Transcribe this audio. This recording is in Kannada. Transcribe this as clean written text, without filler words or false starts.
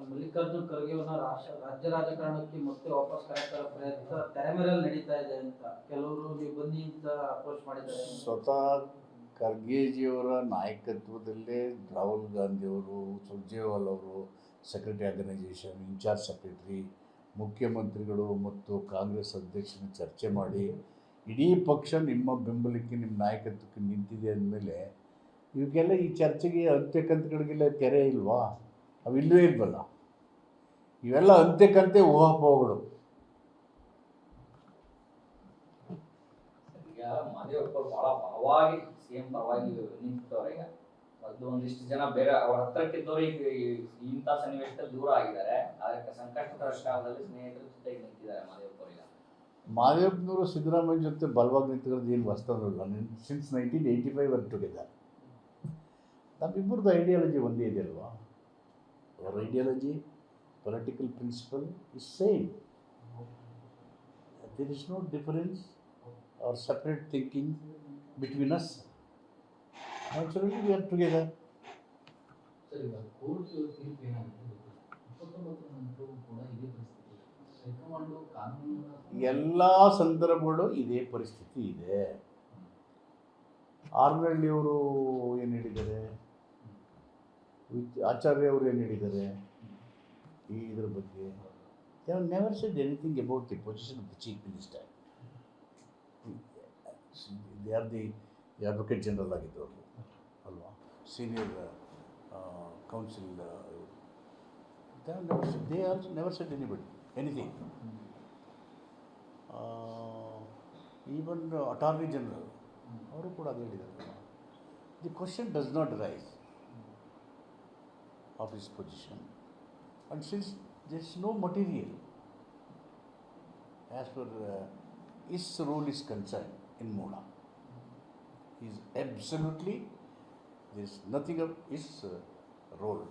ಮಲ್ಲಿಕಾರ್ಜುನ್ ಖರ್ಗೆ ಅವರನ್ನ ರಾಜ್ಯ ರಾಜಕಾರಣಕ್ಕೆ ಮತ್ತೆ ವಾಪಸ್ ಕರೆತರೋ ಪ್ರಯತ್ನ ತೆರೆ ಮೇರಲ್ಲಿ ನಡೀತಾ ಇದೆ ಅಂತ ಕೆಲವರು ನೀವು ಬನ್ನಿ ಅಂತ ಅಪ್ರೋಚ್ ಮಾಡಿದ್ದಾರೆ. ಸ್ವತಃ ಖರ್ಗೆಜಿಯವರ ನಾಯಕತ್ವದಲ್ಲೇ ರಾಹುಲ್ ಗಾಂಧಿಯವರು, ಸುರ್ಜೇವಾಲ್ ಅವರು ಸೆಕ್ರೆಟರಿ ಆರ್ಗನೈಸೇಷನ್ ಇನ್ಚಾರ್ಜ್ ಸೆಕ್ರೆಟರಿ, ಮುಖ್ಯಮಂತ್ರಿಗಳು ಮತ್ತು ಕಾಂಗ್ರೆಸ್ ಅಧ್ಯಕ್ಷನ ಚರ್ಚೆ ಮಾಡಿ ಇಡೀ ಪಕ್ಷ ನಿಮ್ಮ ಬೆಂಬಲಕ್ಕೆ ನಿಮ್ಮ ನಾಯಕತ್ವಕ್ಕೆ ನಿಂತಿದೆ ಅಂದಮೇಲೆ ಇವಕ್ಕೆಲ್ಲ ಈ ಚರ್ಚೆಗೆ ಅಂತ್ಯಕಂತಗಳಿಗೆಲ್ಲ ತೆರೆ ಇಲ್ವಾ? ಅವಿಲ್ಲವೇ ಇಲ್ವಲ್ಲ. ಇವೆಲ್ಲ ಅಂತ್ಯಕಂತೆ ಊಹಾಪೋಹಗಳು. ಈಗ ಮಾದೇವಪ್ಪ ಬಹಳ ಬಲವಾಗಿ ಸಿಎಂ ಪರವಾಗಿ ನಿಂತವ್ರೆ. ಈಗ ಮೊದಲು ಒಂದಿಷ್ಟು ಜನ ಬೇರೆ ಅವ್ರ ಹತ್ರಕ್ಕಿದ್ದವರು ಈಗ ಇಂಥ ಸನ್ನಿವೇಶದಲ್ಲಿ ದೂರ ಆಗಿದ್ದಾರೆ. ಅದಕ್ಕೆ ಸಂಕಷ್ಟದ ಕಾಲದಲ್ಲಿ ಸ್ನೇಹಿತರ ಜೊತೆಗೆ ನಿಂತಿದ್ದಾರೆ ಮಾದೇವಪ್ಪ. ಈಗ ಮಾದೇವಪ್ಪನವರು ಸಿದ್ದರಾಮಯ್ಯ ಜೊತೆ ಬಲವಾಗಿ ನಿಂತಿರೋದು ಏನು ಹೊಸ್ತದಲ್ಲ. Since 1985 were together. ನಮ್ಮಿಬ್ಬರದ್ದು ಐಡಿಯಾಲಜಿ ಒಂದೇ ಇದೆ ಅಲ್ವಾ? ಅವರ ideology, political principle is same. There is no difference or separate thinking between us. Naturally, we are together. Sir, ಈಗ ಕೋರ್ಟ್ ತೀರ್ಪು ಏನಾಗುತ್ತೆ? 29 ನಂತರವೂ ಕೂಡ ಇದೇ ಪರಿಸ್ಥಿತಿ. ಹೈಕಮಾಂಡ್ ಕಾನೂನು ಎಲ್ಲ ಸಂದರ್ಭಗಳು ಇದೇ ಪರಿಸ್ಥಿತಿ ಇದೆ. ಆರ್ನಳ್ಳಿಯವರು ಏನು ಹೇಳಿದ್ದಾರೆ, ಆಚಾರ್ಯ ಅವರು ಏನು ಹೇಳಿದ್ದಾರೆ ಇದರ ಬಗ್ಗೆ? They have never said anything about the position of the chief minister. They are the advocate general ಆಗಿದ್ದವರು ಅಲ್ವಾ, senior counsel. They also never said anything. Even attorney general ಅವರು ಕೂಡ ಅದು ಹೇಳಿದ್ದಾರೆ. The question does not arise of his position and since there is no material as per his role is concerned in Moda. He is absolutely, there is nothing of his role.